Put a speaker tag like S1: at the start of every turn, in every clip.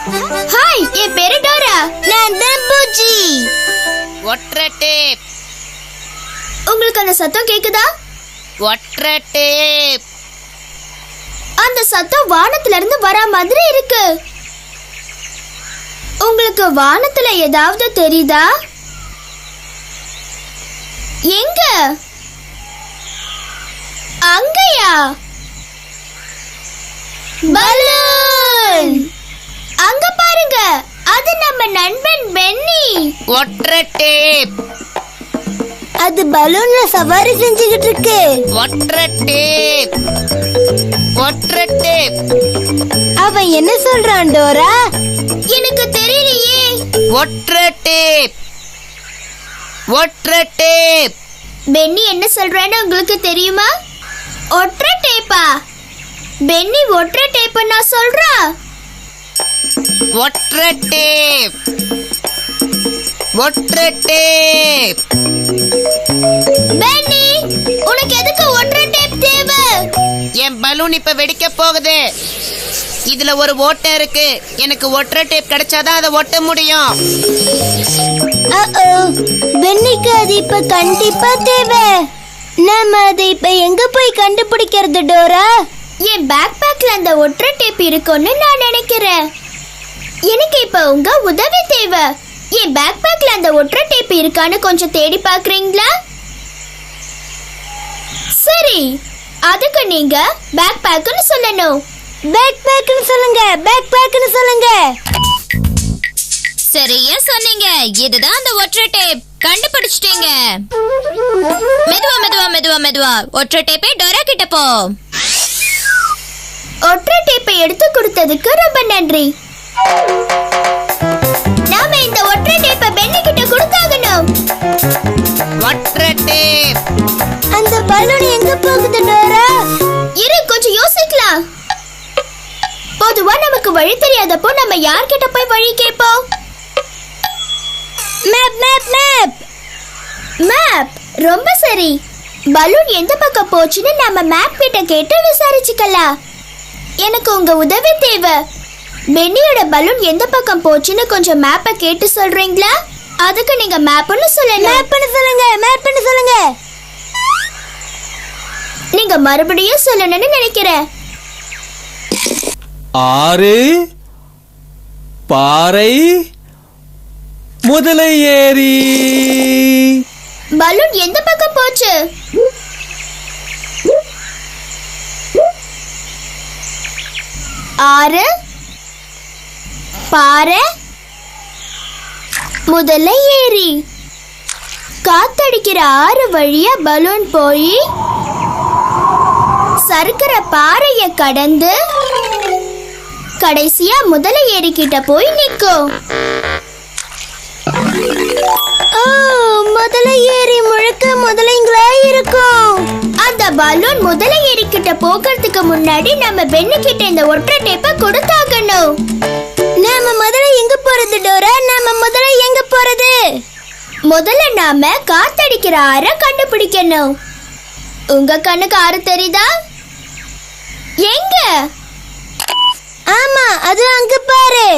S1: Hi, என் பேரு Dora. நான் தான் பூஜி.
S2: ஒற்றை டேப்.
S1: உங்களுக்கு அந்த சத்தம் கேக்குதா?
S2: ஒற்றை டேப்.
S1: அந்த சத்தம் வானத்துல இருந்து வரா மாதிரி இருக்கு. உங்களுக்கு வானத்துல ஏதாவது தெரியுதா? எங்க? அங்கயா? பலூன்! அங்க பாருங்க, அது நம்ம நண்பன் பென்னி.
S2: ஒற்றை டேப்.
S1: அது பலூன்ல சவாரி செஞ்சுக்கிட்டு இருக்கு.
S2: ஒற்றை டேப். ஒற்றை டேப்.
S1: அவன் என்ன சொல்றான் டோரா? எனக்கு தெரியலையே.
S2: ஒற்றை டேப். ஒற்றை டேப்.
S1: பென்னி என்ன சொல்றான்னு உங்களுக்கு தெரியுமா? ஒற்றை டேப்பா? பென்னி ஒற்றை டேப் நான் சொல்றா.
S2: ஒற்றை டேப். ஒற்றை டேப்.
S1: பென்னி, உனக்கு எதுக்கு ஒற்றை டேப் தேவை?
S2: என் பலூன் இப்ப வெடிக்க போகுது. இதுல ஒரு ஓட்டை இருக்கு. எனக்கு ஒற்றை டேப் கிடைச்சாதான் அதை ஒட்ட முடியும்.
S1: பென்னிக்கு அது இப்ப கண்டிப்பா தேவை. நாம அதை இப்ப எங்க போய் கண்டுபிடிக்கிறது டோரா? என் பேக் பேக்ல அந்த ஒற்றை டேப் இருக்கும்னு நான் நினைக்கிறேன். எனக்கு இப்ப உங்க உதவி தேவை. என் பேக் பேக்ல அந்த ஒற்றை டேப் இருக்கான்னு கொஞ்சம் தேடி பாக்குறீங்களா? சரி, அதுக்கு நீங்க பேக் பேக்னு சொல்லணும். பேக் பேக்னு சொல்லுங்க. பேக் பேக்னு சொல்லுங்க.
S3: சரியா சொன்னீங்க. இதுதான் அந்த ஒற்றை டேப். கண்டுபிடிச்சிட்டீங்க. மெதுவா மெதுவா மெதுவா மெதுவா ஒற்றை டேப்பே டோரா கிட்ட போ.
S1: ஒற்றை டேப்பை எடுத்து கொடுத்ததுக்கு ரொம்ப நன்றி. நாம இந்த ஒற்றை டேப்பை பென்னி கிட்ட கொடுத்தாகணும்.
S2: ஒற்றை டேப்.
S1: அந்த பலூன் எங்க போகுது டோரா? இரு, கொஞ்சம் யோசிக்கலாம். பொதுவா நமக்கு வழி தெரியாதப்போ நம்ம யார்கிட்ட போய் வழி கேட்போம்? Map map map map. ரொம்ப சரி. பலூன் எந்த பக்கம் போச்சுன்னு நம்ம மேப் கிட்ட கேட்டு விசாரிச்சுக்கலாம். எனக்கு உங்க உதவி தேவை. பென்னியோட பலூன் எந்த பக்கம் போச்சுன்னு கொஞ்சம் மேப்பை கேட்டு சொல்றீங்களா? அதுக்கு நீங்க மேப்னு சொல்லணும். மேப்னு சொல்லுங்க. மேப்னு சொல்லுங்க. நீங்க மறுபடியும் சொல்லணும்னு நினைக்கிறேன்.
S4: ஆறு, பாறை, முதலை ஏரி.
S1: பலூன் எந்த பக்கம் போச்சு? ஆறு, பாறை, முதலை ஏரி. காத்தடிக்கிற ஆறு வழியா பலூன் போய் சறுக்கிற பாறைய கடந்து கடைசியா முதலை ஏரி கிட்ட போய் நிக்கும். முதலை ஏரி முழுக்க முதலைங்களா இருக்கும். அந்த பலூன் முதலை ஏரி கிட்ட போகிறதுக்கு முன்னாடி நம்ம பென்னி கிட்ட இந்த ஒற்றை டேப்பை கொடுத்தாகணும். நாம முதல்ல எங்க போறது டோரா? நாம முதல்ல எங்க போறது? முதல்ல நாம காத்தடிக்கிற ஆற கண்டுபிடிக்கணும். உங்க கண்ணுக்கு ஆறு தெரியுதா? எங்க? ஆமா, அது அங்க பாரு.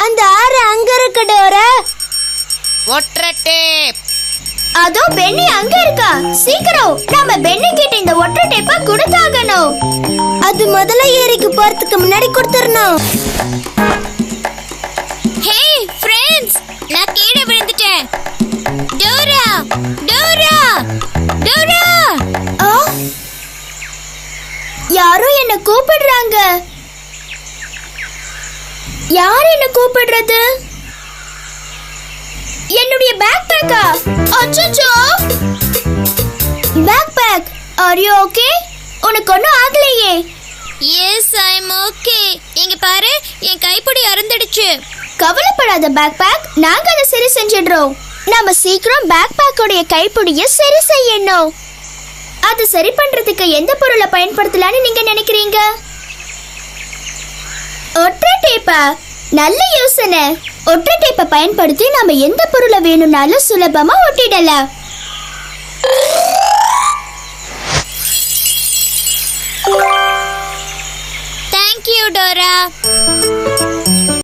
S1: அந்த ஆறு அங்க இருக்கு டோரா.
S2: ஒற்றை டேப்.
S1: அதோ பென்னி அங்க இருக்கா. சீக்கிரம் நாம பென்னி கிட்ட இந்த ஒற்றை டேப்பை கொடுத்தாகணும். அது முதல்ல ஏரிக்கு போறதுக்கு முன்னாடி கொடுத்துறணும்.
S3: ஹே ஃப்ரெண்ட்ஸ், நான் கீழே விழுந்துட்டேன். Dora Dora Dora.
S1: யாரோ என்ன கூப்பிடுறாங்க. யார் என்ன கூப்பிடுறது? என்னுடைய பேக் பேக்கா? அச்சச்சோ! Backpack, are you okay? உனக்கு ஒன்றும் ஆகலையே?
S3: Yes, I am okay. இங்க பாரு, என் கைப்பிடி அறுந்துடுச்சு.
S1: கவலைப்படாத பேக் பேக், நாங்க அதை சரி செஞ்சிடுறோம். நாம சீக்கிரம் பேக் பேக்கோடைய கைப்பிடிய சரி செய்யணும். அது சரி பண்றதுக்கு எந்த பொருளை பயன்படுத்தலாம்னு நீங்க நினைக்கிறீங்க? ஒற்றை டேப்பா? நல்ல யோசனை. ஒற்றை டேப்பை பயன்படுத்தி நாம எந்த பொருளை வேணும்னாலும் சுலபமா ஒட்டிடலாம்.
S3: Thank you Dora.